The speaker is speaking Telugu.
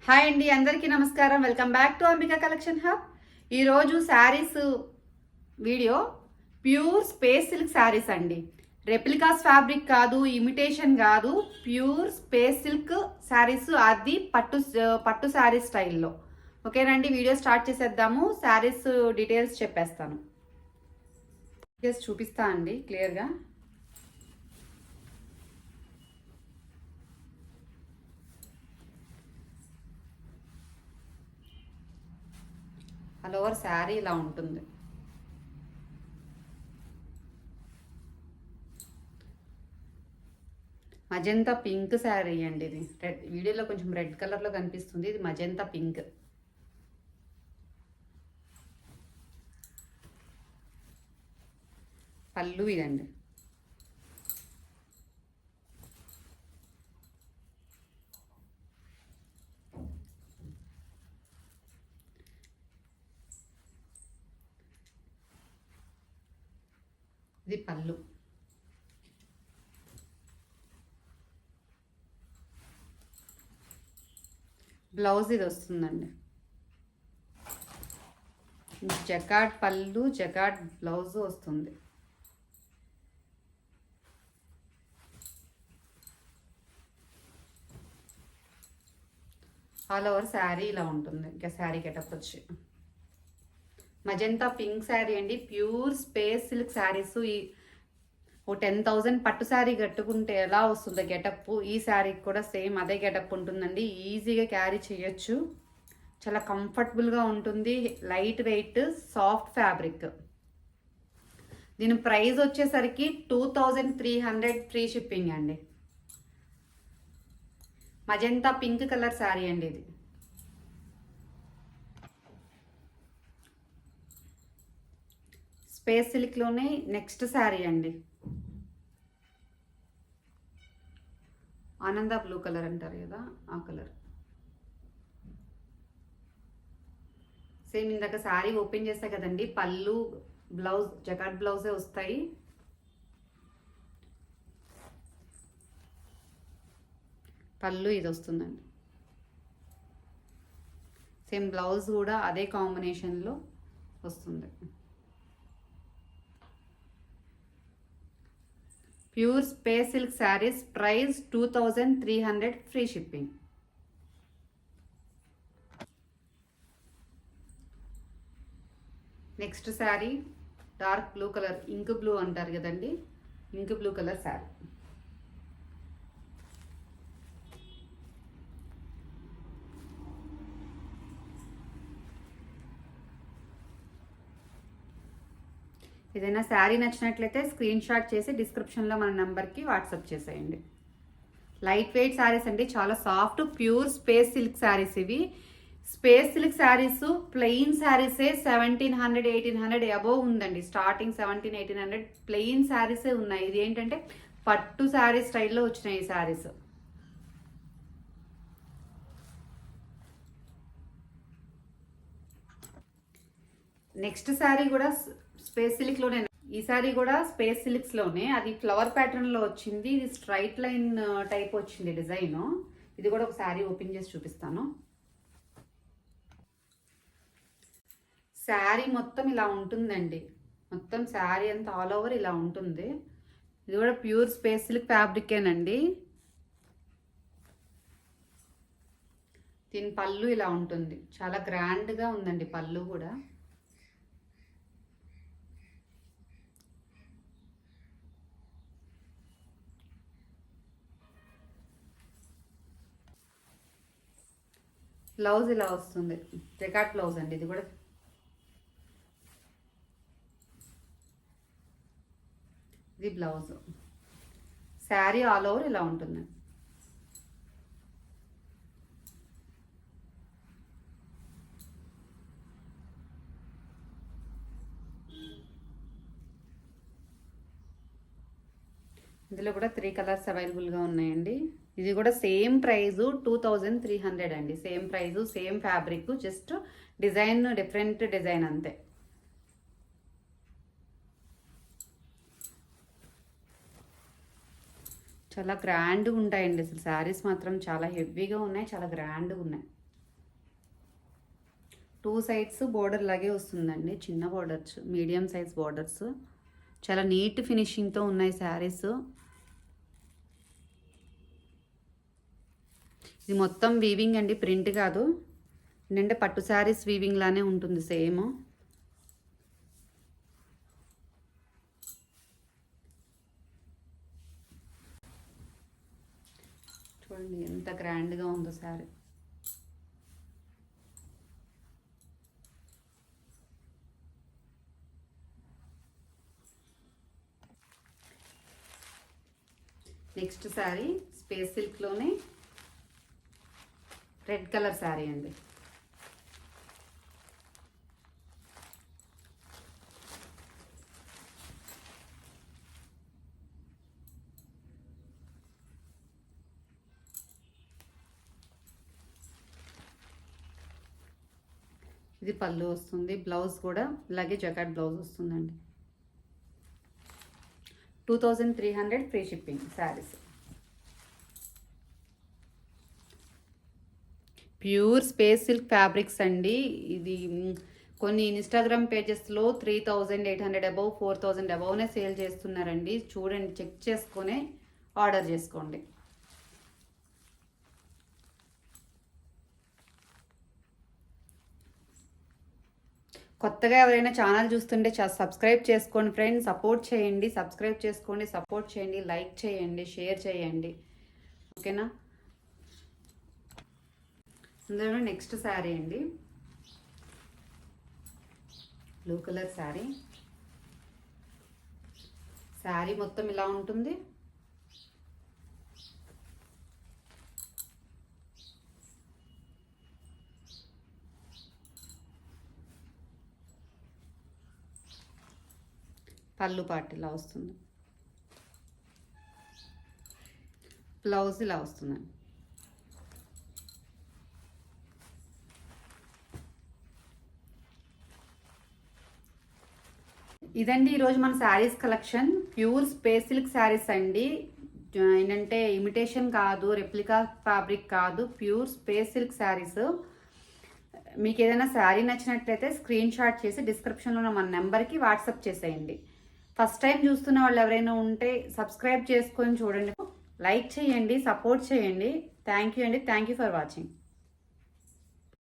హాయ్ అండి, అందరికీ నమస్కారం. Welcome back to Ambika collection hub. ఈరోజు saris video pure space silk saris అండి. రెప్లికాస్ ఫ్యాబ్రిక్ కాదు, ఇమిటేషన్ కాదు, ప్యూర్ స్పేస్ సిల్క్ శారీస్. అది పట్టు శారీ స్టైల్లో. ఓకేనండి, వీడియో స్టార్ట్ చేసేద్దాము. శారీస్ డీటెయిల్స్ చెప్పేస్తాను. చూపిస్తా అండి క్లియర్గా. ఆల్ ఓవర్ శారీ ఇలా ఉంటుంది. మజంతా పింక్ శారీ అండి. ఇది వీడియోలో కొంచెం రెడ్ కలర్లో కనిపిస్తుంది. ఇది మజంతా పింక్. పళ్ళు ఇదండి. ఇది పళ్ళు. బ్లౌజ్ ఇది వస్తుందండి. జకాట్ పళ్ళు, జకాట్ బ్లౌజ్ వస్తుంది. ఆల్ ఓవర్ శారీ ఇలా ఉంటుంది. ఇంకా శారీ గెటప్ వచ్చి మజంతా పింక్ శారీ అండి. Pure space silk saris. ఈ 10,000 పట్టు శారీ కట్టుకుంటే ఎలా వస్తుందో గెటప్, ఈ శారీకి కూడా సేమ్ అదే గెటప్ ఉంటుందండి. ఈజీగా క్యారీ చేయొచ్చు. చాలా కంఫర్టబుల్గా ఉంటుంది. Light weight, soft fabric. దీని ప్రైస్ వచ్చేసరికి 2,300 ఫ్రీ షిప్పింగ్ అండి. మజంతా పింక్ కలర్ శారీ అండి ఇది. స్పేస్ సిల్క్లోనే నెక్స్ట్ శారీ అండి. ఆనంద బ్లూ కలర్ అంటారు కదా, ఆ కలర్. సేమ్ ఇందాక శారీ ఓపెన్ చేస్తా కదండి, పళ్ళు బ్లౌజ్ జకాట్ బ్లౌజే వస్తాయి. పళ్ళు ఇది వస్తుందండి. సేమ్ బ్లౌజ్ కూడా అదే కాంబినేషన్లో వస్తుంది. Pure space silk sarees. Price 2,300 free shipping. Next saree dark blue colour, ink blue అంటారు కదండి, ఇంక్ బ్లూ కలర్ శారీ. ఏదైనా శారీ నచ్చినట్లయితే స్క్రీన్ షాట్ చేసి డిస్క్రిప్షన్లో మన నెంబర్కి వాట్సాప్ చేసేయండి. లైట్ వెయిట్ శారీస్ అండి, చాలా soft pure space silk saris ఇవి. స్పేస్ సిల్క్ శారీస్ ప్లెయిన్ శారీసే 1,700 1,800 అబోవ్ ఉందండి. స్టార్టింగ్ 1,700 1,800 ప్లెయిన్ శారీసే ఉన్నాయి. ఇది ఏంటంటే పట్టు శారీ స్టైల్లో వచ్చినాయి ఈ శారీస్. నెక్స్ట్ శారీ కూడా స్పేస్ సిల్క్లోనే. ఈ శారీ కూడా స్పేస్ సిల్క్స్లోనే. అది ఫ్లవర్ ప్యాటర్న్లో వచ్చింది. ఇది స్ట్రైట్ లైన్ టైప్ వచ్చింది డిజైన్. ఇది కూడా ఒక శారీ ఓపెన్ చేసి చూపిస్తాను. శారీ మొత్తం ఇలా ఉంటుందండి. మొత్తం శారీ అంతా ఆల్ ఓవర్ ఇలా ఉంటుంది. ఇది కూడా ప్యూర్ స్పేస్ సిల్క్ ఫ్యాబ్రికేనండి. దీని పళ్ళు ఇలా ఉంటుంది. చాలా గ్రాండ్గా ఉందండి పళ్ళు కూడా. బ్లౌజ్ ఇలా వస్తుంది. జకాట్ బ్లౌజ్ అండి ఇది కూడా. ఇది బ్లౌజ్. శారీ ఆల్ ఓవర్ ఇలా ఉంటుంది. ఇందులో కూడా 3 కలర్స్ అవైలబుల్గా ఉన్నాయండి. ఇది కూడా సేమ్ ప్రైజు 2,300 అండి. Same price, same fabric, just design different design అంతే. చాలా గ్రాండ్గా ఉంటాయండి అసలు శారీస్ మాత్రం. చాలా హెవీగా ఉన్నాయి, చాలా గ్రాండ్గా ఉన్నాయి. 2 సైడ్స్ బోర్డర్ లాగే వస్తుందండి, చిన్న బోర్డర్స్, మీడియం సైజ్ బోర్డర్స్. చాలా నీట్ ఫినిషింగ్తో ఉన్నాయి శారీస్. ఇది మొత్తం వీవింగ్ అండి, ప్రింట్ కాదు. ఏంటంటే పట్టు శారీస్ వీవింగ్ లానే ఉంటుంది సేమ్. చూడండి ఎంత గ్రాండ్గా ఉందో శారీ. నెక్స్ట్ శారీ స్పేస్ సిల్క్లోనే రెడ్ కలర్ శారీ అండి. ఇది పళ్ళు వస్తుంది, బ్లౌజ్ కూడా ఇలాగే జకాట్ బ్లౌజ్ వస్తుందండి. 2300 free shipping saris. Pure space silk fabrics అండి. ఇది కొన్ని ఇన్స్టాగ్రామ్ పేజెస్లో 3800 అబౌవ్, 4000 అబౌవ్నే సేల్ చేస్తున్నారండి. చూడండి, చెక్ చేసుకొని ఆర్డర్ చేసుకోండి. కొత్తగా ఎవరైనా ఛానల్ చూస్తుంటే సబ్స్క్రైబ్ చేసుకోండి ఫ్రెండ్స్, సపోర్ట్ చేయండి. సబ్స్క్రైబ్ చేసుకోండి, సపోర్ట్ చేయండి, లైక్ చేయండి, షేర్ చేయండి, ఓకేనా. అందులో నెక్స్ట్ శారీ అండి, బ్లూ కలర్ శారీ. శారీ మొత్తం ఇలా ఉంటుంది. పళ్ళు పార్ట్ ఇలా వస్తుంది, బ్లౌజ్ ఇలా వస్తుంది. ఇదండి ఈరోజు మన saris collection. Pure space silk saris అండి. ఏంటంటే ఇమిటేషన్ కాదు, రెప్లికా ఫ్యాబ్రిక్ కాదు, ప్యూర్ స్పేస్ సిల్క్ శారీస్. మీకు ఏదైనా శారీ నచ్చినట్లయితే స్క్రీన్ షాట్ చేసి డిస్క్రిప్షన్లో ఉన్న మన నెంబర్కి వాట్సాప్ చేసేయండి. ఫస్ట్ టైం చూస్తున్న వాళ్ళు ఎవరైనా ఉంటే సబ్స్క్రైబ్ చేసుకొని చూడండి, లైక్ చేయండి, సపోర్ట్ చేయండి. థ్యాంక్ యూ అండి. Thank you for watching.